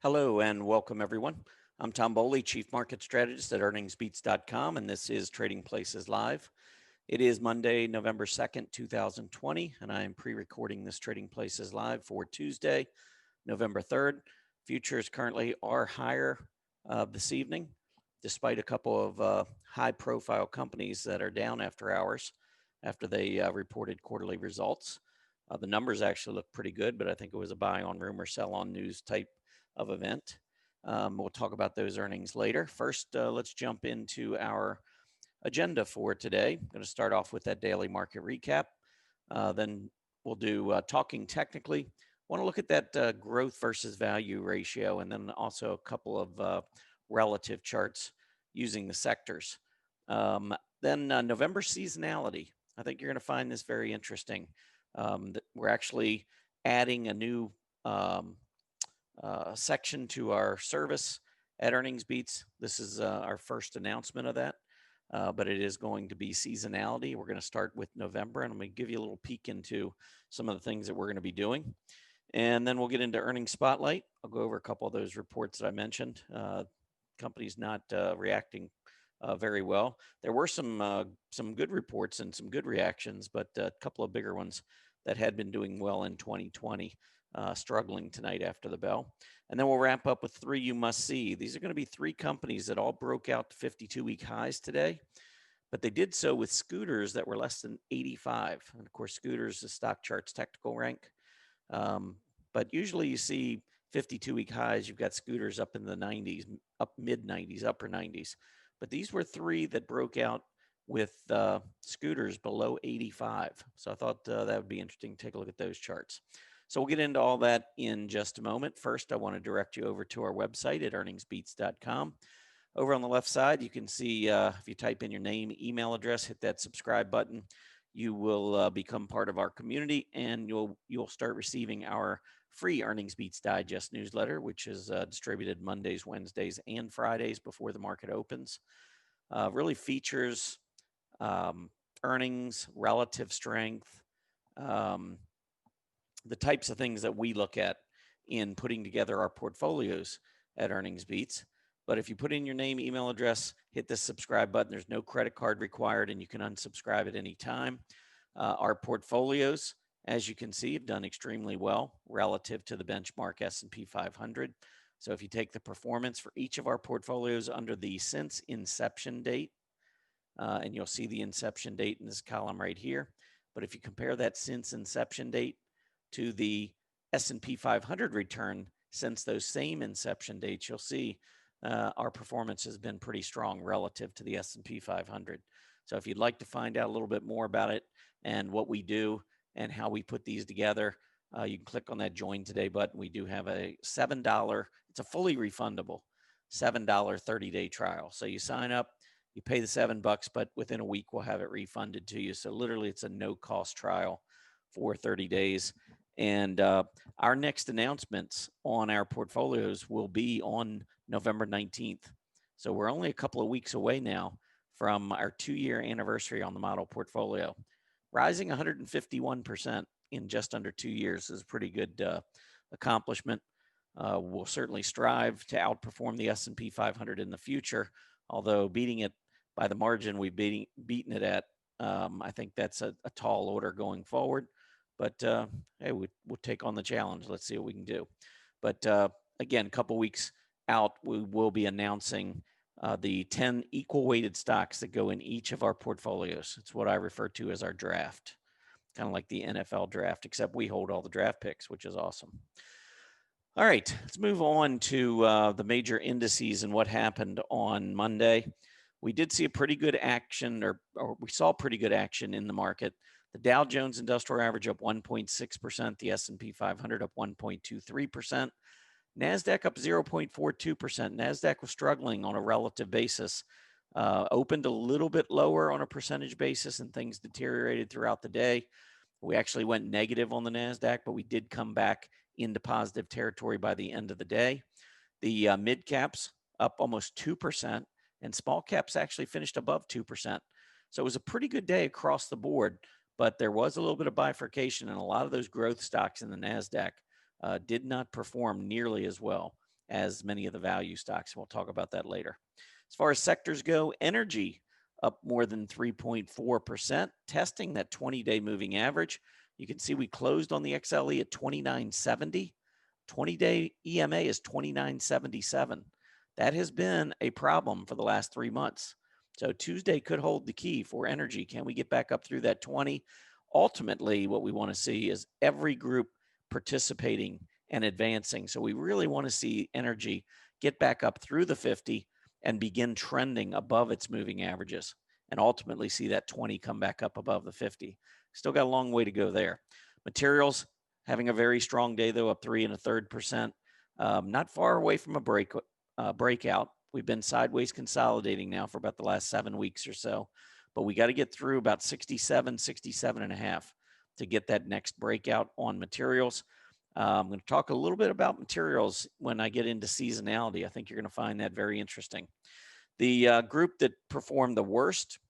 Hello and welcome, everyone. I'm Tom Bowley, Chief Market Strategist at earningsbeats.com, and this is Trading Places Live. It is Monday, November 2nd, 2020, and I am pre recording this Trading Places Live for Tuesday, November 3rd. Futures currently are higher this evening, despite a couple of high profile companies that are down after hours after they reported quarterly results. The numbers actually look pretty good, but I think it was a buy on rumor, sell on news type of event. We'll talk about those earnings later. First, let's jump into our agenda for today. I'm going to start off with that daily market recap. Then we'll do talking technically. Want to look at that growth versus value ratio, and then also a couple of relative charts using the sectors. Then November seasonality. I think you're going to find this very interesting. That we're actually adding a new section to our service at Earnings Beats. This is our first announcement of that, but it is going to be seasonality. We're going to start with November, and I'm going to give you a little peek into some of the things that we're going to be doing. And then we'll get into earnings spotlight. I'll go over a couple of those reports that I mentioned. Companies not reacting very well. There were some good reports and some good reactions, but a couple of bigger ones that had been doing well in 2020, struggling tonight after the bell. And then we'll wrap up with three you must see. These are going to be three companies that all broke out to 52-week highs today, but they did so with scooters that were less than 85. And of course, scooters is StockCharts technical rank. But usually you see 52-week highs, you've got scooters up in the 90s, up mid 90s, upper 90s. But these were three that broke out with scooters below 85. So I thought that would be interesting to take a look at those charts. So we'll get into all that in just a moment. First, I want to direct you over to our website at earningsbeats.com. Over on the left side, you can see if you type in your name, email address, hit that subscribe button, you will become part of our community, and you'll start receiving our free Earnings Beats Digest newsletter, which is distributed Mondays, Wednesdays, and Fridays before the market opens. Really features earnings, relative strength, the types of things that we look at in putting together our portfolios at Earnings Beats. But if you put in your name, email address, hit the subscribe button, there's no credit card required, and you can unsubscribe at any time. Our portfolios, as you can see, have done extremely well relative to the benchmark S&P 500. So if you take the performance for each of our portfolios under the since inception date, and you'll see the inception date in this column right here. But if you compare that since inception date to the S&P 500 return since those same inception dates, you'll see our performance has been pretty strong relative to the S&P 500. So if you'd like to find out a little bit more about it and what we do and how we put these together, you can click on that Join Today button. We do have a $7, it's a fully refundable $7 30-day trial. So you sign up, you pay the $7, but within a week we'll have it refunded to you. So literally it's a no-cost trial for 30 days. And our next announcements on our portfolios will be on November 19th. So we're only a couple of weeks away now from our 2-year anniversary on the model portfolio. Rising 151% in just under 2 years is a pretty good accomplishment. We'll certainly strive to outperform the S&P 500 in the future, although beating it by the margin we've beaten it at, I think that's a tall order going forward. But hey, we'll take on the challenge. Let's see what we can do. But again, a couple weeks out, we will be announcing the 10 equal weighted stocks that go in each of our portfolios. It's what I refer to as our draft, kind of like the NFL draft, except we hold all the draft picks, which is awesome. All right, let's move on to the major indices and what happened on Monday. We did see a pretty good action, or we saw pretty good action in the market. The Dow Jones Industrial Average up 1.6%, the S&P 500 up 1.23%, NASDAQ up 0.42%. NASDAQ was struggling on a relative basis, opened a little bit lower on a percentage basis, and things deteriorated throughout the day. We actually went negative on the NASDAQ, but we did come back into positive territory by the end of the day. The mid caps up almost 2%, and small caps actually finished above 2%. So it was a pretty good day across the board, but there was a little bit of bifurcation, and a lot of those growth stocks in the NASDAQ did not perform nearly as well as many of the value stocks. We'll talk about that later. As far as sectors go, energy up more than 3.4%, testing that 20-day moving average. You can see we closed on the XLE at 2970. 20-day EMA is 2977. That has been a problem for the last 3 months. So Tuesday could hold the key for energy. Can we get back up through that 20? Ultimately, what we want to see is every group participating and advancing. So we really want to see energy get back up through the 50 and begin trending above its moving averages, and ultimately see that 20 come back up above the 50. Still got a long way to go there. Materials having a very strong day, though, up 3 1/3%. Not far away from a breakout. We've been sideways consolidating now for about the last 7 weeks or so, but we got to get through about 67 and a half to get that next breakout on materials. I'm going to talk a little bit about materials when I get into seasonality. I think you're going to find that very interesting. The group that performed the worst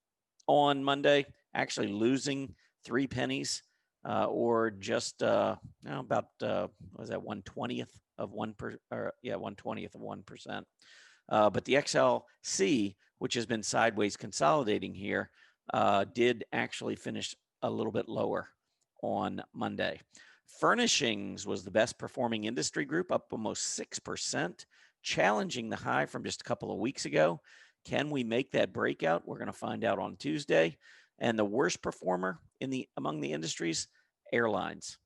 on Monday, actually losing 3 pennies, or just about what was that 1/20th of 1/20th of 1%. But the XLC, which has been sideways consolidating here, did actually finish a little bit lower on Monday. Furnishings was the best performing industry group, up almost 6%, challenging the high from just a couple of weeks ago. Can we make that breakout? We're going to find out on Tuesday. And the worst performer among the industries, airlines.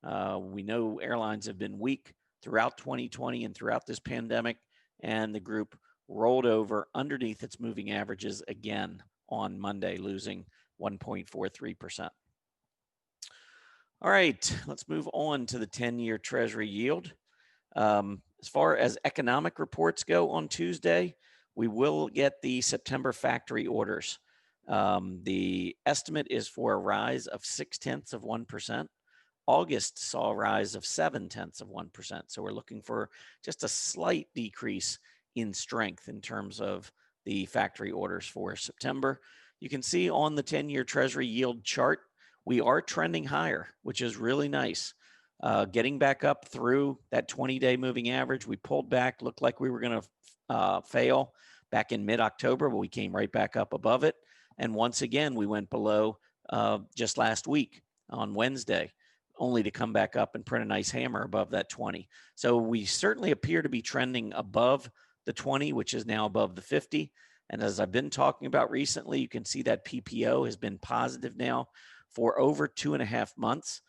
We know airlines have been weak throughout 2020 and throughout this pandemic, and the group rolled over underneath its moving averages again on Monday, losing 1.43%. All right, let's move on to the 10-year Treasury yield. As far as economic reports go on Tuesday, we will get the September factory orders. The estimate is for a rise of 0.6%. August saw a rise of 0.7%. So we're looking for just a slight decrease in strength in terms of the factory orders for September. You can see on the 10-year Treasury yield chart, we are trending higher, which is really nice. Getting back up through that 20-day moving average. We pulled back, looked like we were going to fail back in mid-October, but we came right back up above it. And once again, we went below just last week on Wednesday, only to come back up and print a nice hammer above that 20. So we certainly appear to be trending above the 20, which is now above the 50. And as I've been talking about recently, you can see that PPO has been positive now for over 2.5 months.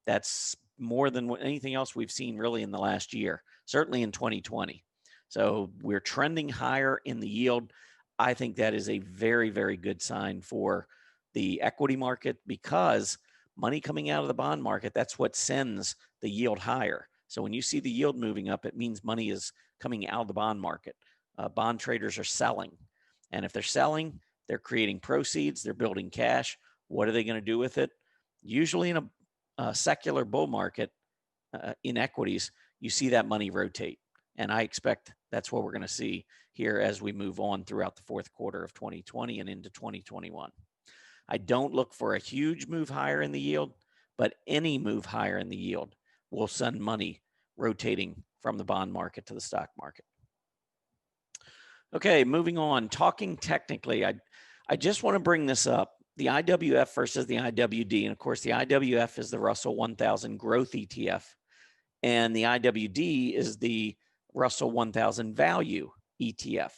That's more than anything else we've seen really in the last year, certainly in 2020. So we're trending higher in the yield. I think that is a very, very good sign for the equity market, because money coming out of the bond market, that's what sends the yield higher. So when you see the yield moving up, it means money is coming out of the bond market. Bond traders are selling. And if they're selling, they're creating proceeds, they're building cash. What are they going to do with it? Usually in a secular bull market in equities, you see that money rotate. And I expect that's what we're going to see here as we move on throughout the fourth quarter of 2020 and into 2021. I don't look for a huge move higher in the yield, but any move higher in the yield will send money rotating from the bond market to the stock market. Okay, moving on. Talking technically, I just want to bring this up. The IWF versus the IWD. And of course, the IWF is the Russell 1000 Growth ETF. And the IWD is the Russell 1000 Value ETF.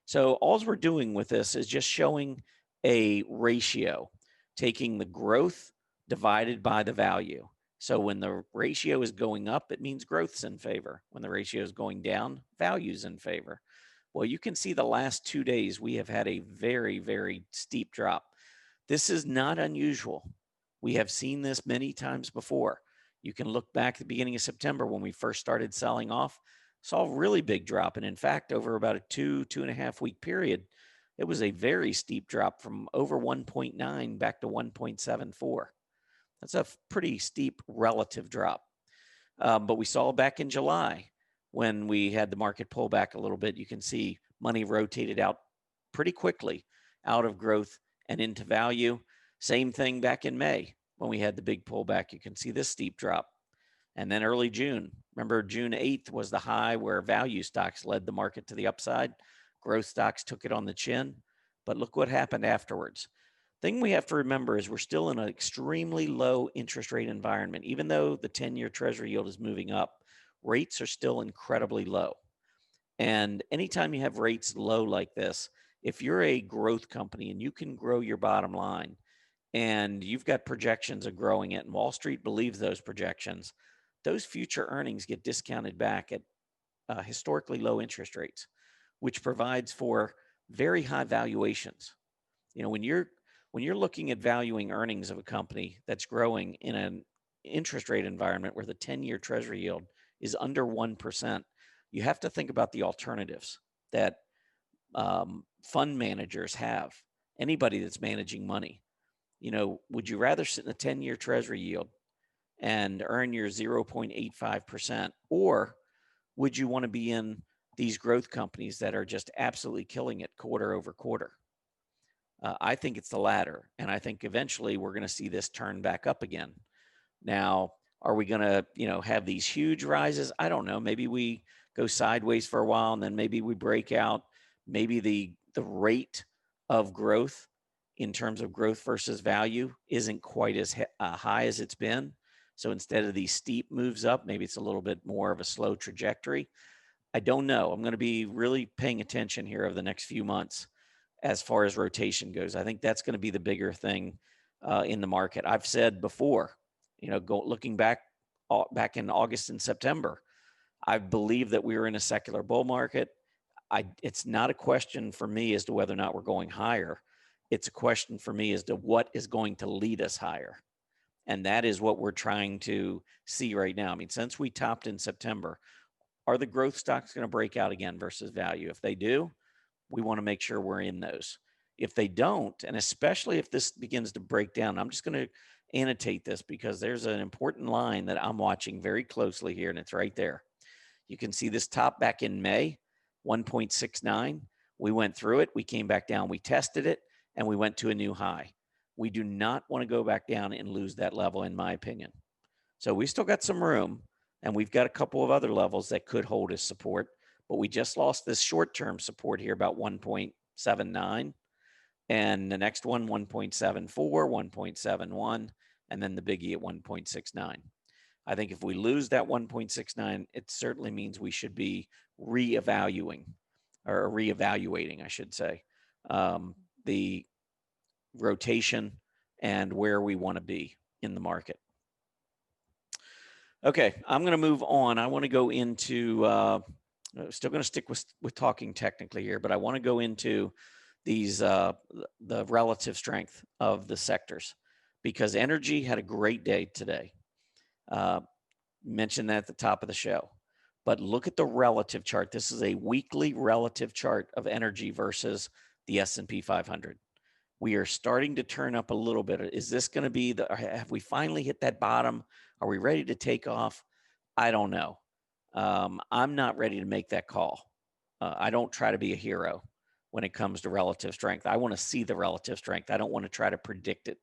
So all we're doing with this is just showing a ratio, taking the growth divided by the value. So when the ratio is going up, it means growth's in favor. When the ratio is going down, value's in favor. Well, you can see the last 2 days, we have had a very, very steep drop. This is not unusual. We have seen this many times before. You can look back at the beginning of September when we first started selling off, saw a really big drop. And in fact, over about a 2.5 week period, it was a very steep drop from over 1.9 back to 1.74. That's a pretty steep relative drop. But we saw back in July when we had the market pull back a little bit, you can see money rotated out pretty quickly out of growth and into value. Same thing back in May when we had the big pullback. You can see this steep drop. And then early June, remember June 8th was the high where value stocks led the market to the upside. Growth stocks took it on the chin. But look what happened afterwards. Thing we have to remember is we're still in an extremely low interest rate environment. Even though the 10-year Treasury yield is moving up, rates are still incredibly low. And anytime you have rates low like this, if you're a growth company and you can grow your bottom line and you've got projections of growing it, and Wall Street believes those projections, those future earnings get discounted back at historically low interest rates, which provides for very high valuations. When you're looking at valuing earnings of a company that's growing in an interest rate environment where the 10-year Treasury yield is under 1%, you have to think about the alternatives that fund managers have. Anybody that's managing money, would you rather sit in a 10-year Treasury yield and earn your 0.85%, or would you want to be in these growth companies that are just absolutely killing it quarter over quarter? I think it's the latter, and I think eventually we're going to see this turn back up again. Now, are we going to, have these huge rises? I don't know. Maybe we go sideways for a while, and then maybe we break out. Maybe the rate of growth in terms of growth versus value isn't quite as high as it's been. So instead of these steep moves up, maybe it's a little bit more of a slow trajectory. I don't know. I'm going to be really paying attention here over the next few months as far as rotation goes. I think that's going to be the bigger thing in the market. I've said before, looking back in August and September, I believe that we were in a secular bull market. It's not a question for me as to whether or not we're going higher. It's a question for me as to what is going to lead us higher. And that is what we're trying to see right now. I mean, since we topped in September, are the growth stocks going to break out again versus value? If they do, we want to make sure we're in those. If they don't, and especially if this begins to break down, I'm just going to annotate this because there's an important line that I'm watching very closely here, and it's right there. You can see this top back in May, 1.69. We went through it. We came back down. We tested it, and we went to a new high. We do not want to go back down and lose that level, in my opinion. So we still got some room, and we've got a couple of other levels that could hold as support, but we just lost this short-term support here about 1.79, and the next one, 1.74, 1.71, and then the biggie at 1.69. I think if we lose that 1.69, it certainly means we should be reevaluating, I should say, the rotation and where we want to be in the market. Okay, I'm going to move on. I want to go into, still going to stick with talking technically here, but I want to go into these, the relative strength of the sectors, because energy had a great day today. Mentioned that at the top of the show, but look at the relative chart. This is a weekly relative chart of energy versus the S&P 500. We are starting to turn up a little bit. Is this going to be have we finally hit that bottom? Are we ready to take off? I don't know. I'm not ready to make that call. I don't try to be a hero when it comes to relative strength. I want to see the relative strength. I don't want to try to predict it.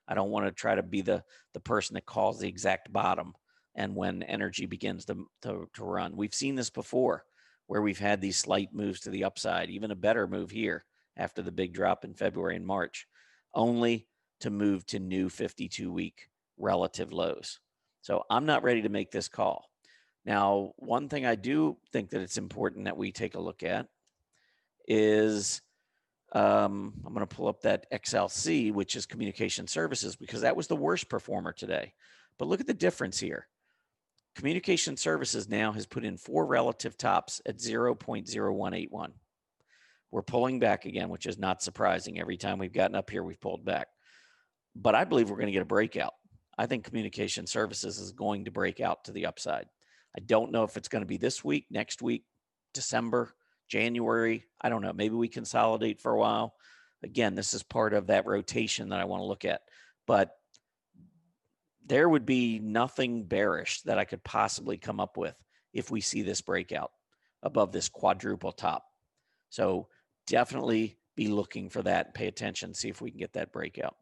I don't want to try to be the person that calls the exact bottom and when energy begins to run. We've seen this before where we've had these slight moves to the upside, even a better move here after the big drop in February and March, only to move to new 52-week relative lows. So I'm not ready to make this call. Now, one thing I do think that it's important that we take a look at is I'm going to pull up that XLC, which is communication services, because that was the worst performer today. But look at the difference here. Communication services now has put in 4 relative tops at 0.0181. We're pulling back again, which is not surprising. Every time we've gotten up here, we've pulled back. But I believe we're going to get a breakout. I think communication services is going to break out to the upside. I don't know if it's going to be this week, next week, December, January. I don't know. Maybe we consolidate for a while. Again, this is part of that rotation that I want to look at. But there would be nothing bearish that I could possibly come up with if we see this breakout above this quadruple top. So definitely be looking for that. Pay attention. See if we can get that breakout.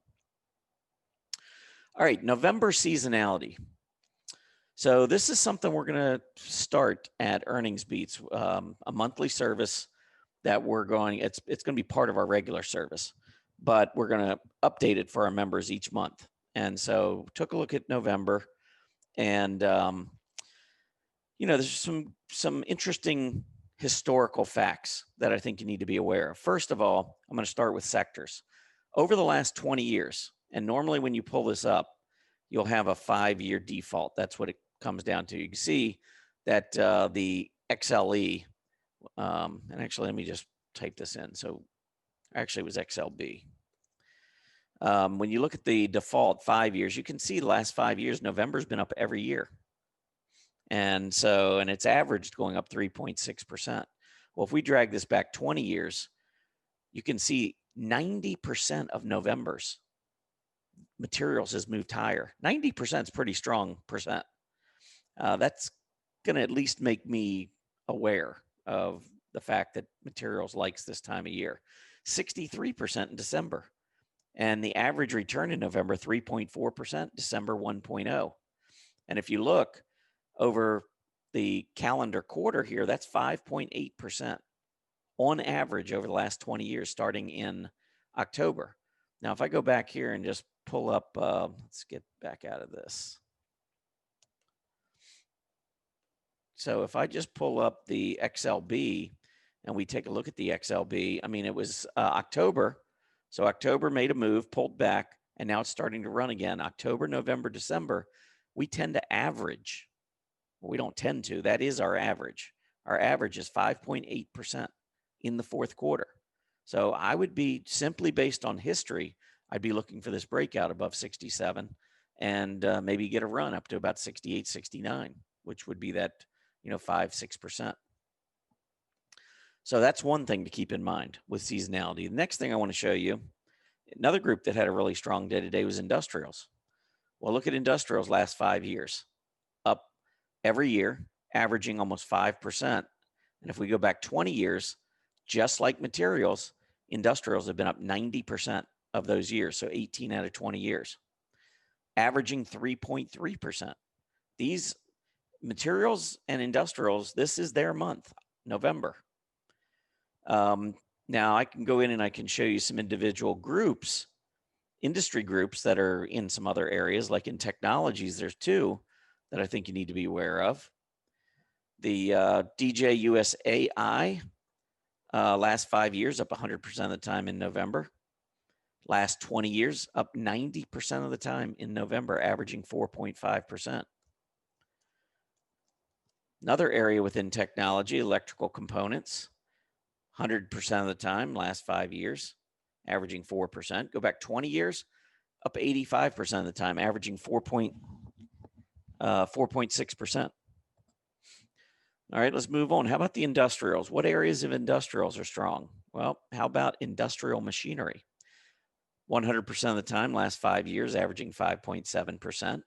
All right, November seasonality. So this is something we're going to start at Earnings Beats, a monthly service that we're going. It's going to be part of our regular service, but we're going to update it for our members each month. And so took a look at November, and there's some interesting historical facts that I think you need to be aware of. First of all, I'm going to start with sectors. Over the last 20 years, and normally when you pull this up, you'll have a 5-year default. That's what it comes down to. You can see that the XLE, and actually let me just type this in. So actually it was XLB. When you look at the default 5 years, you can see the last 5 years, November's been up every year. And it's averaged going up 3.6%. Well, if we drag this back 20 years, you can see 90% of November's materials has moved higher. 90% is pretty strong percent. That's going to at least make me aware of the fact that materials likes this time of year. 63% in December. And the average return in November, 3.4%, December 1.0. And if you look over the calendar quarter here, that's 5.8% on average over the last 20 years, starting in October. Now, if I go back here and just pull up, let's get back out of this. So if I just pull up the XLB and we take a look at the XLB, I mean, it was October. So October made a move, pulled back, and now it's starting to run again. October, November, December, we tend to average. Well, we don't tend to. That is our average. Our average is 5.8% in the fourth quarter. So I would be, simply based on history, I'd be looking for this breakout above 67 and maybe get a run up to about 68, 69, which would be that, 5-6%. So that's one thing to keep in mind with seasonality. The next thing I want to show you, another group that had a really strong day today was industrials. Well, look at industrials last 5 years, up every year, averaging almost 5%. And if we go back 20 years, just like materials, industrials have been up 90% of those years. So 18 out of 20 years, averaging 3.3%. These materials and industrials, this is their month, November. Now I can go in and I can show you some individual groups, industry groups that are in some other areas, like in technologies. There's two that I think you need to be aware of. The DJUSAI, last 5 years, up 100% of the time in November. Last 20 years, up 90% of the time in November, averaging 4.5%. Another area within technology, electrical components, 100% of the time, last 5 years, averaging 4%. Go back 20 years, up 85% of the time, averaging 4.6%. All right, let's move on. How about the industrials? What areas of industrials are strong? Well, how about industrial machinery? 100% of the time, last 5 years, averaging 5.7%.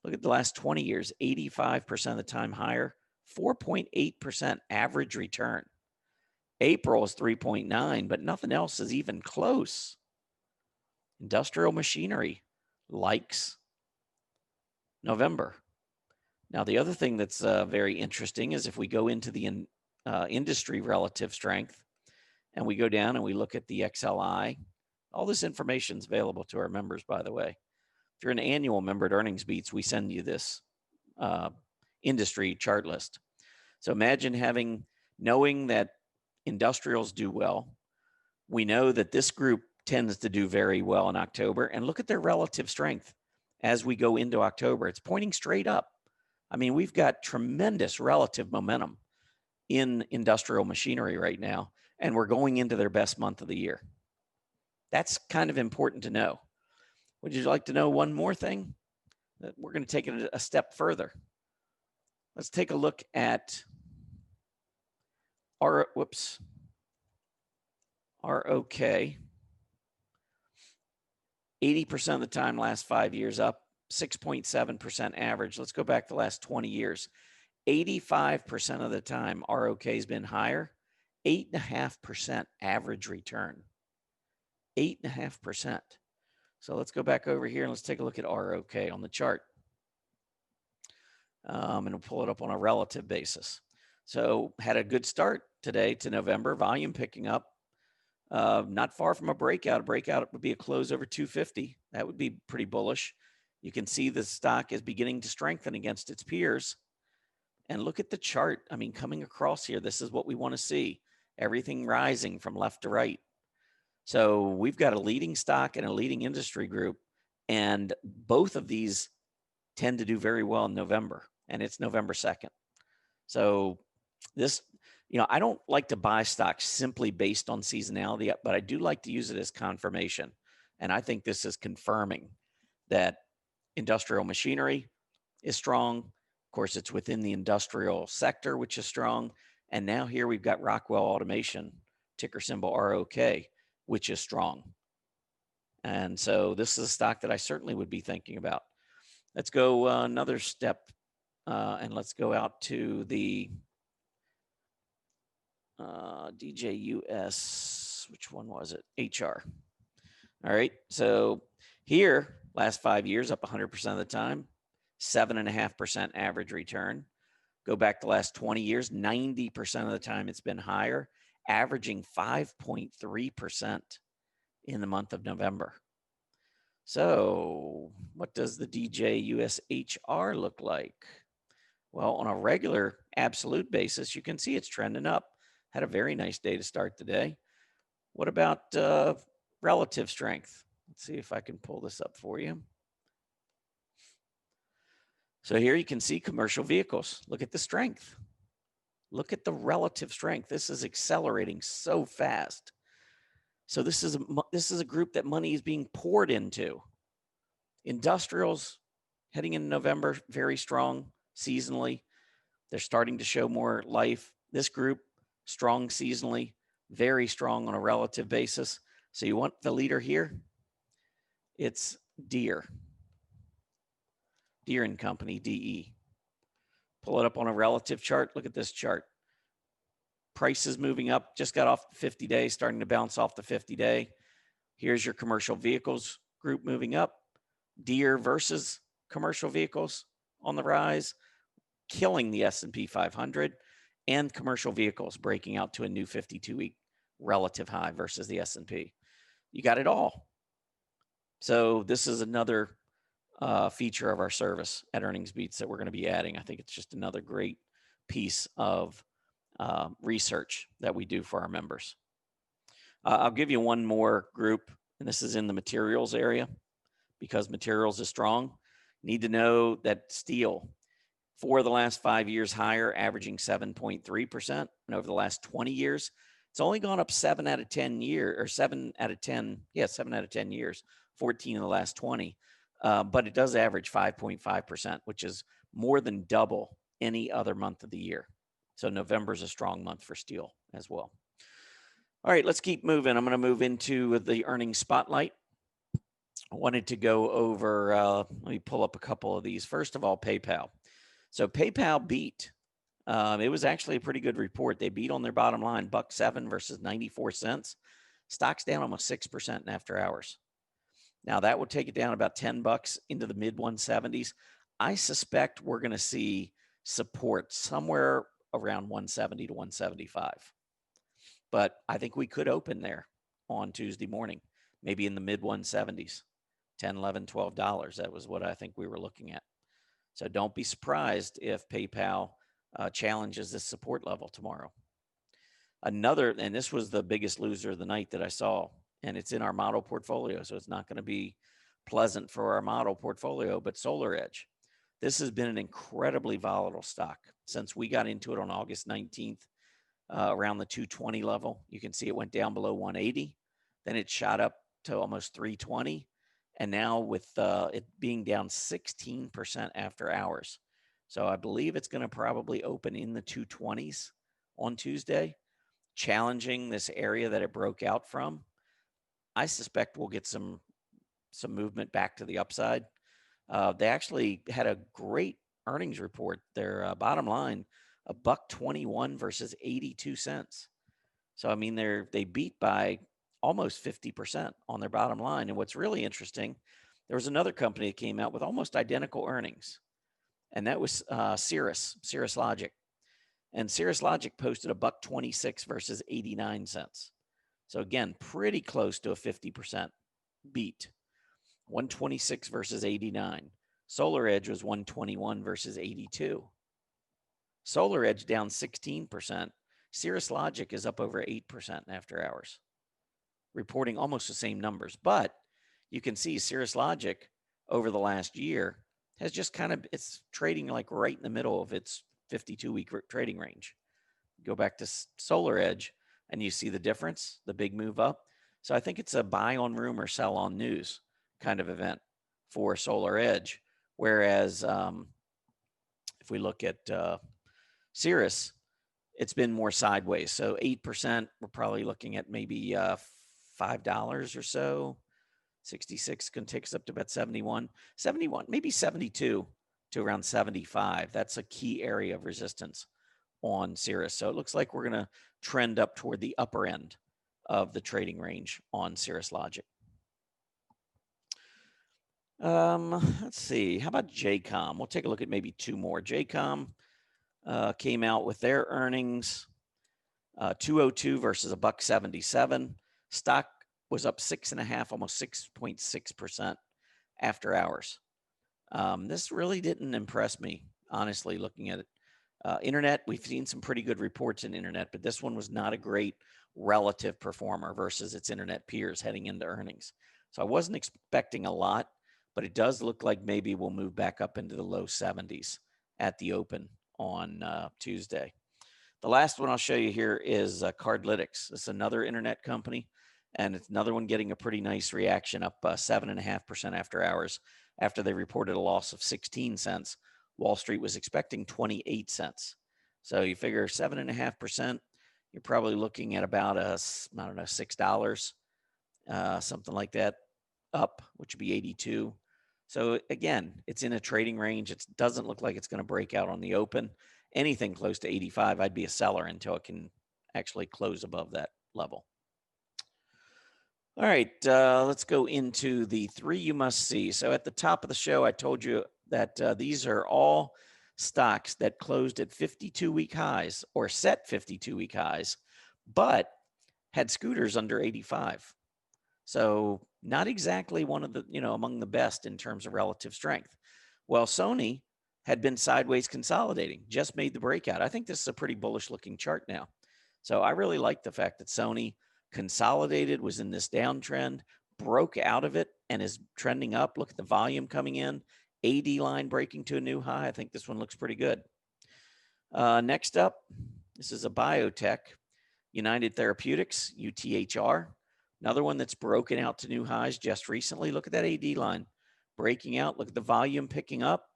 Look at the last 20 years, 85% of the time higher, 4.8% average return. April is 3.9, but nothing else is even close. Industrial machinery likes November. Now, the other thing that's very interesting is if we go into the industry relative strength and we go down and we look at the XLI, all this information is available to our members, by the way. If you're an annual member at Earnings Beats, we send you this industry chart list. So imagine knowing that industrials do well. We know that this group tends to do very well in October, and look at their relative strength as we go into October. It's pointing straight up. I mean, we've got tremendous relative momentum in industrial machinery right now, and we're going into their best month of the year. That's kind of important to know. Would you like to know one more thing? We're going to take it a step further. Let's take a look at ROK. 80% of the time, last 5 years, up 6.7% average. Let's go back the last 20 years. 85% of the time, ROK has been higher. 8.5% average return. 8.5%. So let's go back over here and let's take a look at ROK on the chart. and we'll pull it up on a relative basis. So had a good start today to November, volume picking up. Not far from a breakout. A breakout would be a close over 250. That would be pretty bullish. You can see the stock is beginning to strengthen against its peers. And look at the chart. I mean, coming across here, this is what we want to see. Everything rising from left to right. So we've got a leading stock and a leading industry group. And both of these tend to do very well in November. And it's November 2nd. So this, I don't like to buy stocks simply based on seasonality, but I do like to use it as confirmation. And I think this is confirming that industrial machinery is strong. Of course, it's within the industrial sector, which is strong. And now here we've got Rockwell Automation, ticker symbol ROK, which is strong. And so this is a stock that I certainly would be thinking about. Let's go another step, and let's go out to the DJUS. Which one was it? HR. All right. So here, last 5 years, up 100% of the time, 7.5% average return. Go back the last 20 years, 90% of the time it's been higher, averaging 5.3% in the month of November. So what does the DJUSHR look like? Well, on a regular absolute basis, you can see it's trending up. Had a very nice day to start the day. What about relative strength? Let's see if I can pull this up for you. So here you can see commercial vehicles. Look at the strength. Look at the relative strength. This is accelerating so fast. So this is a group that money is being poured into. Industrials heading into November, very strong seasonally. They're starting to show more life. This group, strong seasonally, very strong on a relative basis. So you want the leader here? It's Deere. Deere and Company, DE. Pull it up on a relative chart. Look at this chart. Prices moving up, just got off the 50-day, starting to bounce off the 50-day. Here's your commercial vehicles group moving up. Deere versus commercial vehicles on the rise, killing the S&P 500, and commercial vehicles breaking out to a new 52-week relative high versus the S&P. You got it all. So this is another feature of our service at Earnings Beats that we're going to be adding. I think it's just another great piece of research that we do for our members. I'll give you one more group, and this is in the materials area because materials is strong. Need to know that steel, for the last 5 years higher, averaging 7.3%. And over the last 20 years, it's only gone up 7 out of 10 years, or 7 out of 10. Yeah, 7 out of 10 years, 14 in the last 20. But it does average 5.5%, which is more than double any other month of the year. So November is a strong month for steel as well. All right, let's keep moving. I'm going to move into the earnings spotlight. I wanted to go over, let me pull up a couple of these. First of all, PayPal. So PayPal beat. It was actually a pretty good report. They beat on their bottom line, $1.07 versus 94 cents. Stock's down almost 6% in after hours. Now that would take it down about $10 into the mid 170s. I suspect we're going to see support somewhere around 170 to 175. But I think we could open there on Tuesday morning, maybe in the mid 170s, $10, $11, $12. That was what I think we were looking at. So don't be surprised if PayPal challenges this support level tomorrow. Another, and this was the biggest loser of the night that I saw, and it's in our model portfolio, so it's not going to be pleasant for our model portfolio, but SolarEdge. This has been an incredibly volatile stock since we got into it on August 19th, around the 220 level. You can see it went down below 180. Then it shot up to almost 320. And now with it being down 16% after hours. So I believe it's going to probably open in the 220s on Tuesday, challenging this area that it broke out from. I suspect we'll get some movement back to the upside. They actually had a great earnings report. Their bottom line, $1.21 versus 82 cents. So I mean, they beat by almost 50% on their bottom line. And what's really interesting, there was another company that came out with almost identical earnings, and that was Cirrus Logic. And Cirrus Logic posted $1.26 versus 89 cents. So again, pretty close to a 50% beat. 126 versus 89. Solar Edge was 121 versus 82. Solar Edge down 16%. Cirrus Logic is up over 8% after hours, reporting almost the same numbers. But you can see Cirrus Logic over the last year has just it's trading like right in the middle of its 52-week trading range. Go back to Solar Edge and you see the difference, the big move up. So I think it's a buy on rumor, sell on news kind of event for Solar Edge. Whereas if we look at Cirrus, it's been more sideways. So 8%, we're probably looking at maybe $5 or so. 66 can take us up to about 71, maybe 72 to around 75. That's a key area of resistance on Cirrus. So it looks like we're going to trend up toward the upper end of the trading range on Cirrus Logic. Let's see. How about JCOM? We'll take a look at maybe two more. JCOM came out with their earnings, 202 versus $1.77. Stock was up 6.5%, almost 6.6% after hours. This really didn't impress me, honestly, looking at it. Internet, we've seen some pretty good reports in internet, but this one was not a great relative performer versus its internet peers heading into earnings. So I wasn't expecting a lot, but it does look like maybe we'll move back up into the low 70s at the open on Tuesday. The last one I'll show you here is Cardlytics. It's another internet company, and it's another one getting a pretty nice reaction, up 7.5% after hours after they reported a loss of 16 cents. Wall Street was expecting 28 cents. So you figure 7.5%, you're probably looking at about $6, something like that, up, which would be 82. So again, it's in a trading range. It doesn't look like it's going to break out on the open. Anything close to 85, I'd be a seller until it can actually close above that level. All right, let's go into the three you must see. So at the top of the show, I told you that these are all stocks that closed at 52-week highs or set 52-week highs, but had scooters under 85. So not exactly one of the, among the best in terms of relative strength. Well, Sony had been sideways consolidating, just made the breakout. I think this is a pretty bullish looking chart now. So I really like the fact that Sony consolidated, was in this downtrend, broke out of it, and is trending up. Look at the volume coming in. AD line breaking to a new high. I think this one looks pretty good. Next up, this is a biotech, United Therapeutics, UTHR. Another one that's broken out to new highs just recently. Look at that AD line breaking out. Look at the volume picking up.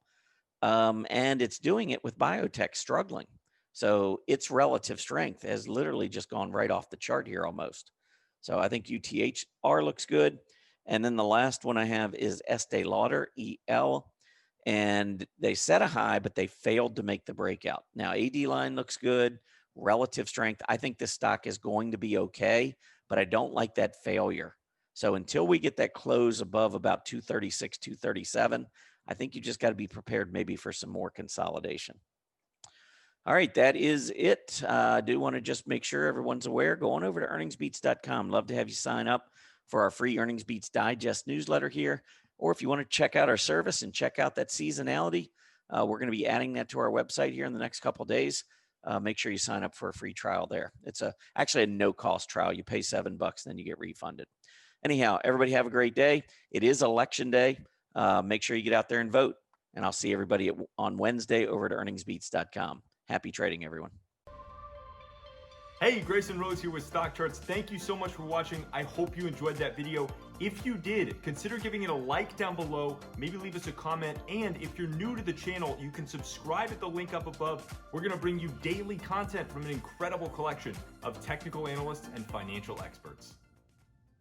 And it's doing it with biotech struggling. So its relative strength has literally just gone right off the chart here almost. So I think UTHR looks good. And then the last one I have is Estee Lauder, EL. And they set a high, but they failed to make the breakout. Now, AD line looks good. Relative strength, I think this stock is going to be okay, but I don't like that failure. So until we get that close above about 236, 237, I think you just got to be prepared maybe for some more consolidation. All right, that is it. I do want to just make sure everyone's aware. Go on over to earningsbeats.com. Love to have you sign up for our free Earnings Beats Digest newsletter here. Or if you want to check out our service and check out that seasonality, we're going to be adding that to our website here in the next couple of days. Make sure you sign up for a free trial there. It's actually a no-cost trial. You pay $7, and then you get refunded. Anyhow, everybody have a great day. It is election day. Make sure you get out there and vote. And I'll see everybody on Wednesday over at earningsbeats.com. Happy trading, everyone. Hey, Grayson Rose here with StockCharts. Thank you so much for watching. I hope you enjoyed that video. If you did, consider giving it a like down below, maybe leave us a comment, and if you're new to the channel, you can subscribe at the link up above. We're gonna bring you daily content from an incredible collection of technical analysts and financial experts.